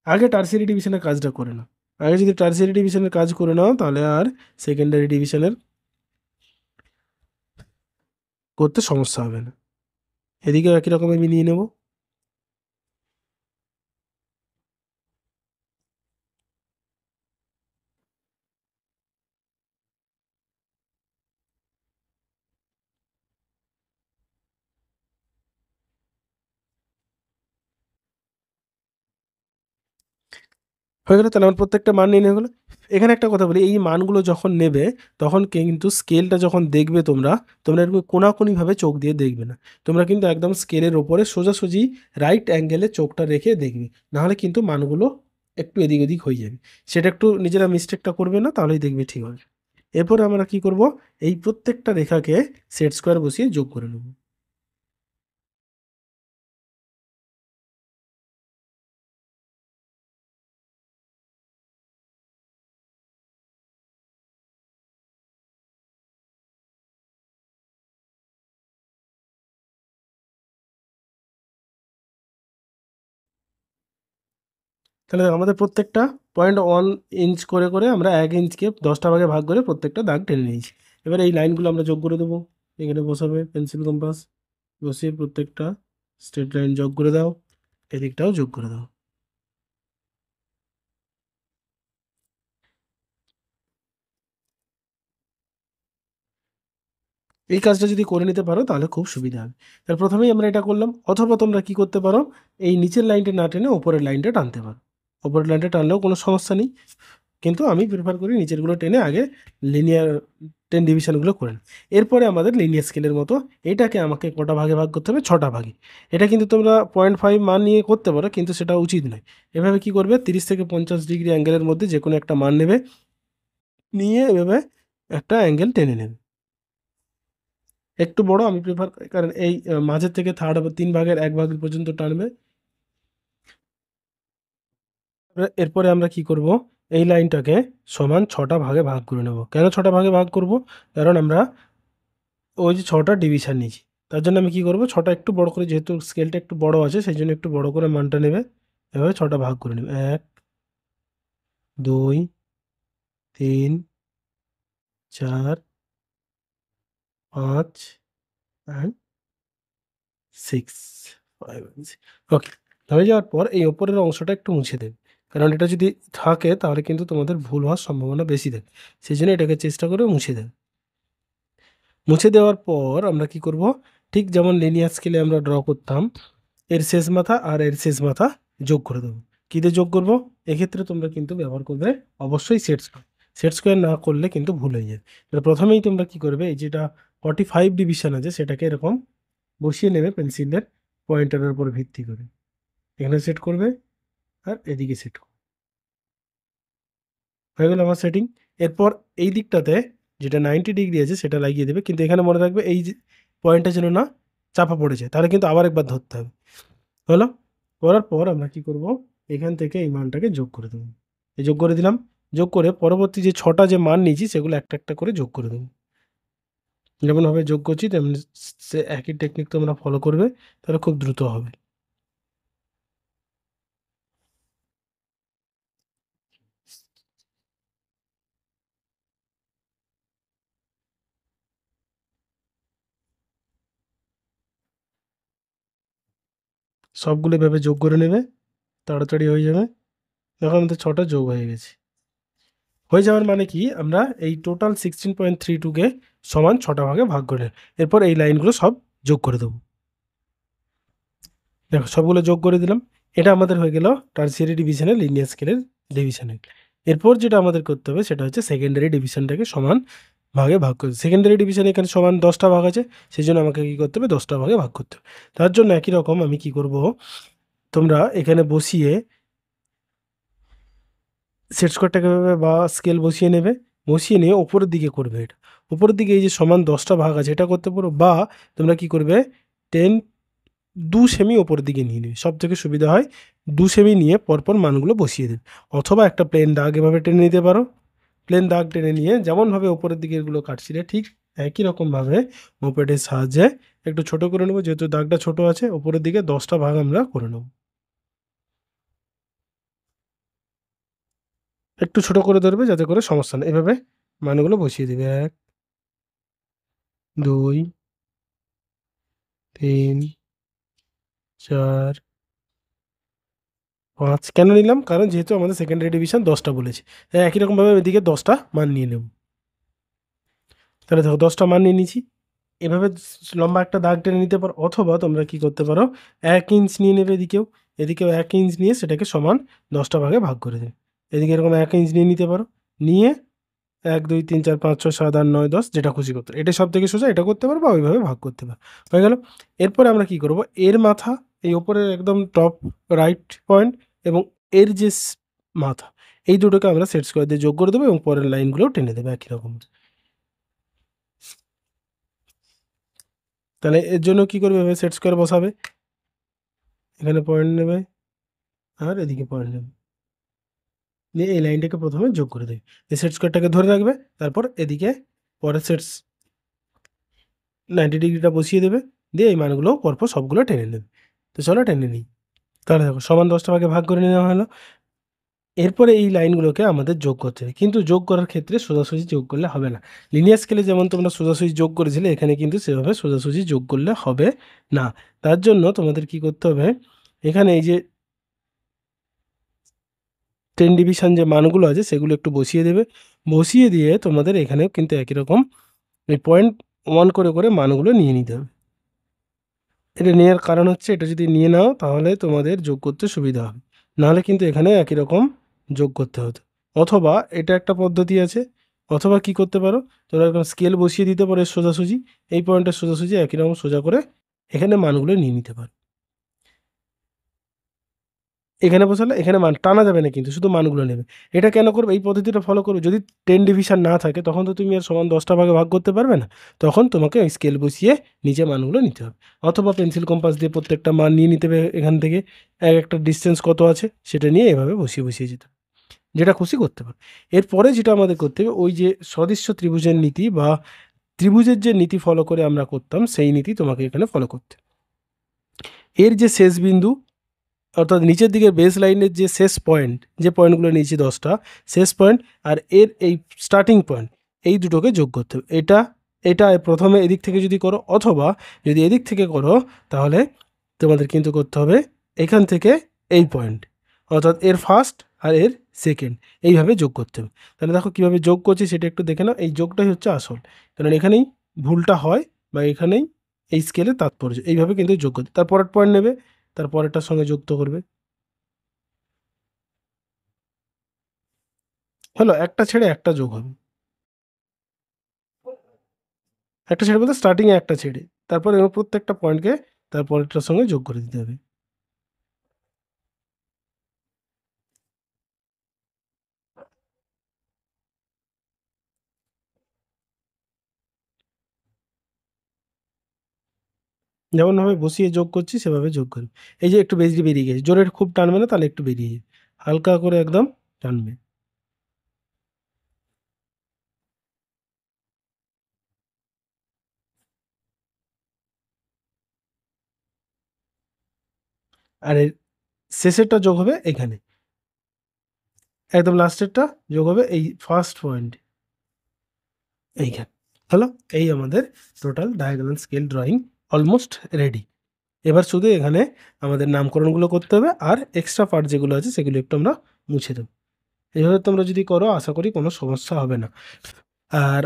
আগে টার্সিয়ারি ডিভিশনের কাজটা করে নাও। আগে যদি টার্সিয়ারি ডিভিশনের কাজ করে নাও, তাহলে আর সেকেন্ডারি ডিভিশনের করতে সমস্যা হবে না। এদিকেও একই রকম আমি নিয়ে নেব। হয়ে গেল, তাহলে আমার প্রত্যেকটা মান নিয়ে নেওয়া হলো। এখানে একটা কথা বলি, এই মানগুলো যখন নেবে তখন কিন্তু স্কেলটা যখন দেখবে তোমরা, তোমরা এরকম কোনাকুনিভাবে চোখ দিয়ে দেখবে না। তোমরা কিন্তু একদম স্কেলের ওপরে সোজাসুজি রাইট অ্যাঙ্গেলে চোখটা রেখে দেখবে, নাহলে কিন্তু মানগুলো একটু এদিক ওদিক হয়ে যাবে। সেটা একটু নিজেরা মিস্টেকটা করবে না, তাহলেই দেখবে ঠিক হবে। এরপরে আমরা কি করব, এই প্রত্যেকটা রেখাকে সেট স্কোয়ার বসিয়ে যোগ করে নেব। তাহলে দেখো, আমাদের প্রত্যেকটা 0.1 ইঞ্চ করে করে আমরা 1 ইঞ্চকে 10টা ভাগে ভাগ করে প্রত্যেকটা দাগ টেনে নিয়েছি। এবার এই লাইনগুলো আমরা যোগ করে দেবো। এখানে বসাবে পেন্সিল কম্পাস, বসিয়ে প্রত্যেকটা স্ট্রেট লাইন যোগ করে দাও, এদিকটাও যোগ করে দাও। এই কাজটা যদি করে নিতে পারো তাহলে খুব সুবিধা হবে। তাহলে প্রথমেই আমরা এটা করলাম, অথবা তোমরা কি করতে পারো, এই নিচের লাইনটা না টেনে ওপরের লাইনটা টানতে পারো। ওপরের লাইনটা টানলেও কোনো সমস্যা নেই, কিন্তু আমি প্রেফার করি নিচেরগুলো টেনে আগে লিনিয়ার 10 ডিভিশনগুলো করে নিই। এরপরে আমাদের লিনিয়ার স্কেলের মতো এটাকে আমাকে কটা ভাগে ভাগ করতে হবে, 6টা ভাগে। এটা কিন্তু তোমরা 0.5 মান নিয়ে করতে পারো, কিন্তু সেটা উচিত নয়। এভাবে কি করবে, 30 থেকে 50 ডিগ্রি অ্যাঙ্গেলের মধ্যে যে কোনো একটা মান নেবে, নিয়ে এভাবে একটা অ্যাঙ্গেল টেনে নেবে। একটু বড় আমি প্রেফার, কারণ এই মাঝের থেকে থার্ড 3 ভাগের 1 ভাগ পর্যন্ত টানবে। এরপরে আমরা কি করব, এই লাইনটাকে সমান 6টা ভাগে ভাগ করে নেব। কেন 6টা ভাগে ভাগ করব, কারণ আমরা ওই যে 6টা ডিভিশন নিয়েছি, তার জন্য আমি কি করব, 6টা একটু বড় করে, যেহেতু স্কেলটা একটু বড় আছে সেই জন্য একটু বড় করে মানটা নেবে। এভাবে 6টা ভাগ করে নেবে, 1, 2, 3, 4, 5 অ্যান্ড 6, 5 ওকে। হয়ে যাওয়ার পর এই ওপরের অংশটা একটু মুছে দেবে, কারণ এটা যদি থাকে তাহলে কিন্তু তোমাদের ভুল হওয়ার সম্ভাবনা বেশি থাকে। সেই জন্য এটাকে চেষ্টা করে মুছে দেবে। মুছে দেওয়ার পর আমরা কি করব, ঠিক যেমন লিনিয়ার স্কেলে আমরা ড্র করতাম, এর শেষ মাথা আর এর শেষ মাথা যোগ করে দেবো। কী দিয়ে যোগ করব, এক্ষেত্রে তোমরা কিন্তু ব্যবহার করবে অবশ্যই সেট স্কোয়ার। সেট স্কোয়ার না করলে কিন্তু ভুল হয়ে যায়। তাহলে প্রথমেই তোমরা কি করবে, এই যেটা 45 ডিভিশন আছে সেটাকে এরকম বসিয়ে নেবে পেন্সিলের পয়েন্টারের উপর ভিত্তি করে। এখানে সেট করবে আর এদিকে সেট করবে। হয়ে গেল আমার সেটিং। এরপর এই দিকটাতে যেটা 90 ডিগ্রি আছে সেটা লাগিয়ে দেবে, কিন্তু এখানে মনে রাখবে এই যে পয়েন্টটা যেন না চাপা পড়ে যায়, তাহলে কিন্তু আবার একবার ধরতে হবে। হলো, করার পর আমরা কি করব, এখান থেকে এই মানটাকে যোগ করে দেবো। এই যোগ করে দিলাম। যোগ করে পরবর্তী যে 6টা যে মান নিয়েছি সেগুলো একটা একটা করে যোগ করে দেবো। যেমনভাবে যোগ করছি তেমনি সে একই টেকনিক তোমরা ফলো করবে, তাহলে খুব দ্রুত হবে। সবগুলো এভাবে যোগ করে নেবে, তাড়াতাড়ি হয়ে যাবে। এখন আমাদের 6টা যোগ হয়ে গেছে। হয়ে যাওয়ার মানে কি, আমরা এই টোটাল 16.32কে সমান 6টা ভাগে ভাগ করে, এরপর এই লাইনগুলো সব যোগ করে দেবো। দেখো সবগুলো যোগ করে দিলাম। এটা আমাদের হয়ে গেল টারসিয়ারি ডিভিশনের লিনিয়ার স্কেলের ডিভিশনের। এরপর যেটা আমাদের করতে হবে সেটা হচ্ছে সেকেন্ডারি ডিভিশনটাকে সমান ভাগে ভাগ করতে। সেকেন্ডারি ডিভিশন এখানে সমান 10টা ভাগ আছে, সেই জন্য আমাকে কী করতে হবে, 10টা ভাগে ভাগ করতে হবে। তার জন্য একই রকম আমি কি করব, তোমরা এখানে বসিয়ে সেট স্কোয়ারটাকে বা স্কেল বসিয়ে নেবে, বসিয়ে নিয়ে ওপরের দিকে করবে। এটা উপরের দিকে এই যে সমান 10টা ভাগ আছে এটা করতে পারো, বা তোমরা কি করবে, 2 সেমি ওপরের দিকে নিয়ে নেবে, সব থেকে সুবিধা হয়। 2 সেমি নিয়ে পরপর মানগুলো বসিয়ে দেবে, অথবা একটা প্লেন দাগ এভাবে টেনে নিতে পারো। প্লেন দাগ টেনে নিয়ে যেমনভাবে ওপরের দিকে এগুলো কাটছিলে ঠিক একই রকমভাবে মোপেডের সাহায্যে একটু ছোট করে নেবো, যেহেতু দাগটা ছোট আছে ওপরের দিকে 10টা ভাগ আমরা করে নেব। একটু ছোট করে ধরবে যাতে করে সমস্যা নেই, এভাবে মানগুলো বসিয়ে দেবে। 1, 2, 3 4 5 কেন নিলাম? কারণ যেহেতু আমাদের সেকেন্ডারি ডিভিশন 10টা বলেছে, তাই একই রকমভাবে এদিকে 10টা মান নিয়ে নেব। তাহলে দেখো 10টা মান নিয়ে নিয়েছি। এভাবে লম্বা একটা দাগ টেনে নিতে পারো, অথবা তোমরা কি করতে পারো, 1 ইঞ্চ নিয়ে নেবে এদিকেও 1 ইঞ্চ নিয়ে সেটাকে সমান 10টা ভাগে ভাগ করে দেবে। এদিকে এরকম 1 ইঞ্চ নিয়ে নিতে পারো, নিয়ে 1 2 3 4 5 6 7 8 9 10 যেটা খুশি করতে, এটা সব থেকে সোজা, এটা করতে পারো বা ওইভাবে ভাগ করতে পারো। হয়ে গেল। এরপরে আমরা কি করব, এর মাথা, এই ওপরের একদম টপ রাইট পয়েন্ট এবং এর যে মাথা, এই দুটোকে আমরা সেট স্কোয়ার দিয়ে যোগ করে দেবো এবং পরের লাইনগুলোও টেনে দেবে একই রকম। তাহলে এর জন্য কি করবে, এভাবে সেট স্কোয়ার বসাবে, এখানে পয়েন্ট নেবে আর এদিকে পয়েন্ট নেবে, দিয়ে এই লাইনটাকে প্রথমে যোগ করে দেবে। এই সেট স্কোয়ারটাকে ধরে রাখবে, তারপর এদিকে পরের সেটস 90 ডিগ্রিটা বসিয়ে দেবে, দিয়ে এই মানগুলো পরপর সবগুলো টেনে নেবে। তো চলো টেনে নিই। তাহলে দেখো সমান 10টা ভাগে ভাগ করে নেওয়া হলো। এরপরে এই লাইনগুলোকে আমাদের যোগ করতে হবে, কিন্তু যোগ করার ক্ষেত্রে সোজাসুজি যোগ করলে হবে না। লিনিয়ার স্কেলে যেমন তোমরা সোজাসুজি যোগ করেছিলে, এখানে কিন্তু সেভাবে সোজাসুজি যোগ করলে হবে না। তার জন্য তোমাদের কি করতে হবে, এখানে এই যে 10 ডিভিশন যে মানগুলো আছে সেগুলো একটু বসিয়ে দেবে, বসিয়ে দিয়ে তোমাদের এখানেও কিন্তু একই রকম এই পয়েন্ট 1 করে করে মানগুলো নিয়ে নিতে হবে। এটা নেওয়ার কারণ হচ্ছে, এটা যদি নিয়ে নাও তাহলে তোমাদের যোগ করতে সুবিধা হবে, নাহলে কিন্তু এখানে একই রকম যোগ করতে হতো। অথবা এটা একটা পদ্ধতি আছে, অথবা কি করতে পারো, তোমরা এরকম স্কেল বসিয়ে দিতে পারো সোজাসুজি, এই পয়েন্টের সোজাসুজি একই রকম সোজা করে এখানে মানগুলো নিয়ে নিতে পারো। এখানে বসালে এখানে মান টানা যাবে না, কিন্তু শুধু মানগুলো নেবে। এটা কেন করবে, এই পদ্ধতিটা ফলো করবে, যদি 10 ডিভিশন না থাকে তখন তো তুমি আর সমান 10টা ভাগে ভাগ করতে পারবে না, তখন তোমাকে ওই স্কেল বসিয়ে নিচে মানগুলো নিতে হবে, অথবা পেন্সিল কম্পাস দিয়ে প্রত্যেকটা মান নিয়ে নিতে হবে, এখান থেকে এক একটা ডিস্টেন্স কত আছে সেটা নিয়ে এভাবে বসিয়ে বসিয়ে যেতে হবে, যেটা খুশি করতে পারো। এরপরে যেটা আমাদের করতে হবে, ওই যে সদৃশ্য ত্রিভুজের নীতি বা ত্রিভুজের যে নীতি ফলো করে আমরা করতাম, সেই নীতি তোমাকে এখানে ফলো করতে হবে। এর যে শেষ বিন্দু, অর্থাৎ নিচের দিকের বেস লাইনের যে শেষ পয়েন্ট, যে পয়েন্টগুলো নিয়েছি 10টা শেষ পয়েন্ট, আর এর এই স্টার্টিং পয়েন্ট, এই দুটোকে যোগ করতে হবে। এটা এটা প্রথমে এদিক থেকে যদি করো, অথবা যদি এদিক থেকে করো, তাহলে তোমাদের কিন্তু করতে হবে এখান থেকে এই পয়েন্ট, অর্থাৎ এর ফার্স্ট আর এর সেকেন্ড, এইভাবে যোগ করতে হবে। তাহলে দেখো কীভাবে যোগ করছি সেটা একটু দেখে নাও। এই যোগটাই হচ্ছে আসল, কারণ এখানেই ভুলটা হয়, বা এখানেই এই স্কেলের তাৎপর্য। এইভাবে কিন্তু যোগ করতে, তারপরের পয়েন্ট নেবে, তারপরেরটার সঙ্গে যুক্ত করবে। হলো, একটা ছেড়ে একটা যোগ হবে, একটা ছেড়ে বলতে স্টার্টিংয়ে একটা ছেড়ে, তারপরে এবার প্রত্যেকটা পয়েন্টকে তারপরেরটার সঙ্গে যোগ করে দিতে হবে। যেমনভাবে বসিয়ে যোগ করছি সেভাবে যোগ করবে। এই যে একটু বেশি বেরিয়ে গেছে, জোরে খুব টানবে না, তাহলে একটু বেরিয়ে যাবে, হালকা করে একদম টানবে। আর এর শেষেরটা যোগ হবে এখানে, একদম লাস্টেরটা যোগ হবে এই ফার্স্ট পয়েন্ট এইখানে। হলো, এই আমাদের total diagonal scale drawing almost ready. এবার শুধু এখানে আমাদের নামকরণগুলো করতে হবে, আর এক্সট্রা পার্ট যেগুলো আছে সেগুলো একটু আমরা মুছে দেবো। এইভাবে তোমরা যদি করো আশা করি কোনো সমস্যা হবে না। আর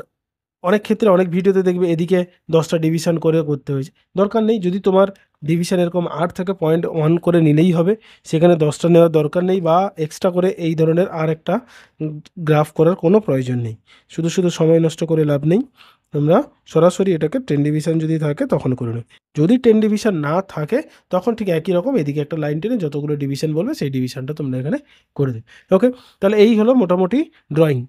অনেক ক্ষেত্রে অনেক ভিডিওতে দেখবে এদিকে 10টা ডিভিশন করে করতে হয়েছে, দরকার নেই। যদি তোমার ডিভিশন এরকম 8 থেকে 0.1 করে নিলেই হবে, সেখানে 10টা নেওয়ার দরকার নেই, বা এক্সট্রা করে এই ধরনের আর একটা গ্রাফ করার কোনো প্রয়োজন নেই। শুধু শুধু সময় নষ্ট করে লাভ নেই, তোমরা সরাসরি এটাকে 10 ডিভিশন যদি থাকে তখন করে নেবে। যদি 10 ডিভিশন না থাকে, তখন ঠিক একই রকম এদিকে একটা লাইন টেনে যতগুলো ডিভিশন বলবে সেই ডিভিশনটা তোমরা এখানে করে দেবে। ওকে, তাহলে এই হলো মোটামুটি ড্রয়িং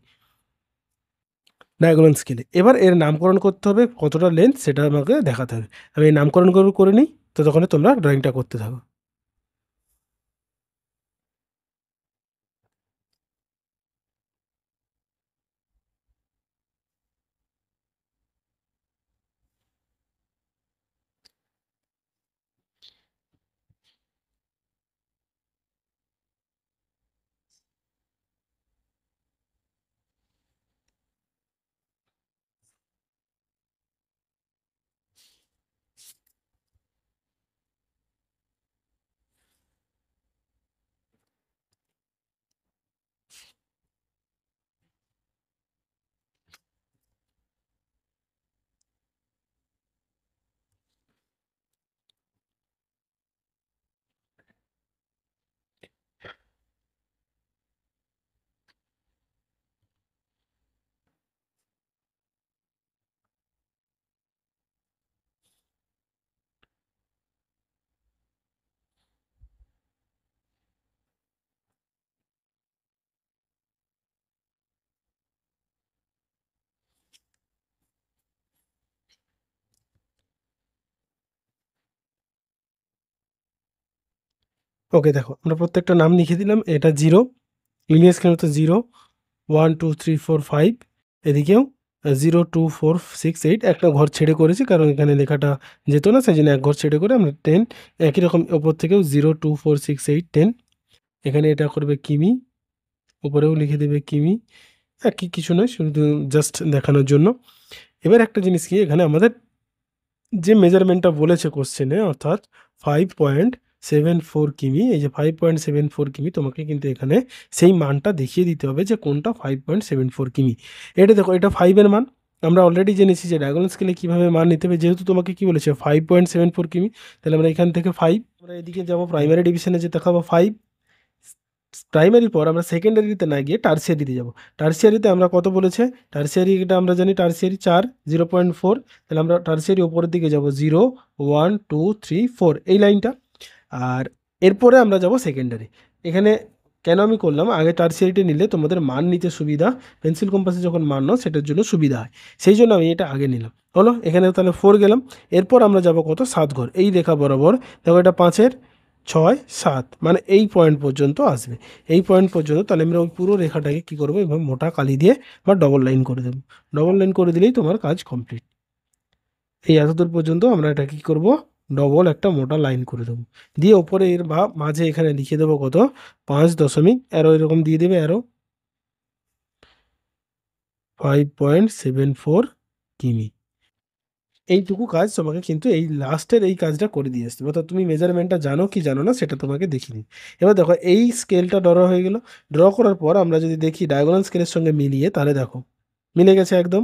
ডায়াগোনাল স্কেলে। এবার এর নামকরণ করতে হবে, কতটা লেন্থ সেটা আমাকে দেখাতে হবে। আমি এই নামকরণ করে নিই, ততক্ষণে তোমরা ড্রয়িংটা করতে থাকো। ওকে, দেখো আমরা প্রত্যেকটা নাম লিখে দিলাম। এটা 0, লিনিয়ার স্কেল তো 0, 1 2 3 4 5, এদিকেও 0 2 4 6 8, একটা ঘর ছেড়ে করেছি কারণ এখানে লেখাটা যেত না, সেই জন্য এক ঘর ছেড়ে করে আমরা 10। একই রকম ওপর থেকেও 0 2 4 6 8 10, এখানে এটা করবে কিমি, উপরেও লিখে দেবে কিমি। কি কিছু নয়, শুধু জাস্ট দেখানোর জন্য। এবার একটা জিনিস কি, এখানে আমাদের যে মেজারমেন্টটা বলেছে কোশ্চেনে, অর্থাৎ 5.74 কিমি, এই যে 5.74 কিমি, তোমাকে কিন্তু এখানে সেই মানটা দেখিয়ে দিতে হবে যে কোনটা 5.74 কিমি। এটা দেখো, এটা 5-এর মান। আমরা অলরেডি জেনেছি যে ডায়াগোনাল স্কেলে কীভাবে মান নিতে হবে, যেহেতু তোমাকে কি বলেছে 5.74 কিমি, তাহলে আমরা এখান থেকে 5, আমরা এদিকে যাবো প্রাইমারি ডিভিশনে, যে দেখাবো 5। প্রাইমারির পর আমরা সেকেন্ডারিতে না গিয়ে টার্সিয়ারিতে যাব। টার্সিয়ারিতে আমরা কত বলেছে, টার্সিয়ারিটা আমরা জানি টার্সিয়ারি 4, 0.4, তাহলে আমরা টার্সিয়ারি ওপরের দিকে যাব 0 1 2 3 4, এই লাইনটা। আর এরপরে আমরা যাব সেকেন্ডারি। এখানে কেন আমি করলাম, আগে টার্সিয়ারিটা নিলে তোমাদের মান নিতে সুবিধা, পেন্সিল কম্পাসে যখন মান নাও সেটার জন্য সুবিধা হয়, সেই জন্য আমি এটা আগে নিলাম। হলো, এখানে তাহলে 4 গেলাম। এরপর আমরা যাব কত, 7 ঘর, এই রেখা বরাবর। দেখো এটা 5-এর 6 7, মানে এই পয়েন্ট পর্যন্ত আসবে, এই পয়েন্ট পর্যন্ত। তাহলে আমরা ওই পুরো রেখাটাকে কি করবো, এভাবে মোটা কালি দিয়ে বা ডবল লাইন করে দেবো। ডবল লাইন করে দিলেই তোমার কাজ কমপ্লিট। এই এতদূর পর্যন্ত আমরা এটা কি করব, ডবল একটা মোটা লাইন করে দেবো, দিয়ে ওপরে এর বা মাঝে এখানে লিখে দেবো কত, 5 দশমিক অ্যারো এরকম দিয়ে দেবে, অ্যারো 5.74 কিমি। এইটুকু কাজ তোমাকে কিন্তু এই লাস্টের এই কাজটা করে দিয়ে আসতে হবে। অর্থাৎ তুমি মেজারমেন্টটা জানো কি জানো না সেটা তোমাকে দেখিয়ে দিই। এবার দেখো এই স্কেলটা ড্র হয়ে গেল। ড্র করার পর আমরা যদি দেখি ডায়াগোনাল স্কেলের সঙ্গে মিলিয়ে, তাহলে দেখো মিলে গেছে একদম।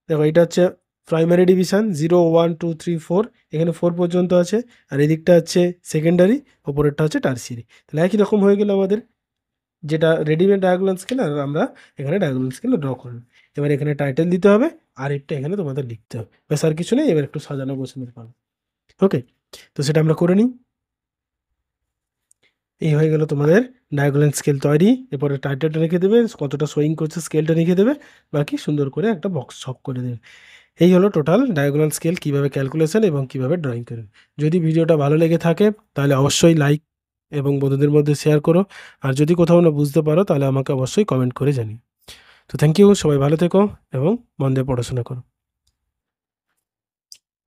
দেখো এটা হচ্ছে প্রাইমারি ডিভিশন, 0 1 2 3 4, এখানে 4 পর্যন্ত আছে। আর এদিকটা হচ্ছে সেকেন্ডারি, ওপরেরটা হচ্ছে টার্সিয়ারি। তাহলে একই রকম হয়ে গেল আমাদের, যেটা রেডিমেড ডায়াগোনাল স্কেল, আর আমরা এখানে ডায়াগোনাল স্কেল ড্র করলাম। এবার এখানে টাইটেল দিতে হবে, আর একটা এখানে তোমাদের লিখতে হবে, ব্যাস আর কিছু নেই। এবার একটু সাজানো গোছানোর পালা। ওকে, তো সেটা আমরা করে নিই। এই হয়ে গেল তোমাদের ডায়াগোনাল স্কেল তৈরি। এরপরে টাইটেলটা রেখে দেবে, কতটা সোয়িং করছে স্কেলটা রেখে দেবে, বাকি সুন্দর করে একটা বক্স ছক করে দেবে। এই হলো টোটাল ডায়াগোনাল স্কেল কীভাবে ক্যালকুলেশন এবং কীভাবে ড্রয়িং করেন। যদি ভিডিওটা ভালো লেগে থাকে তাহলে অবশ্যই লাইক এবং বন্ধুদের মধ্যে শেয়ার করো। আর যদি কোথাও না বুঝতে পারো তাহলে আমাকে অবশ্যই কমেন্ট করে জানিও। তো থ্যাংক ইউ, সবাই ভালো থেকো এবং মন দিয়ে পড়াশোনা করো।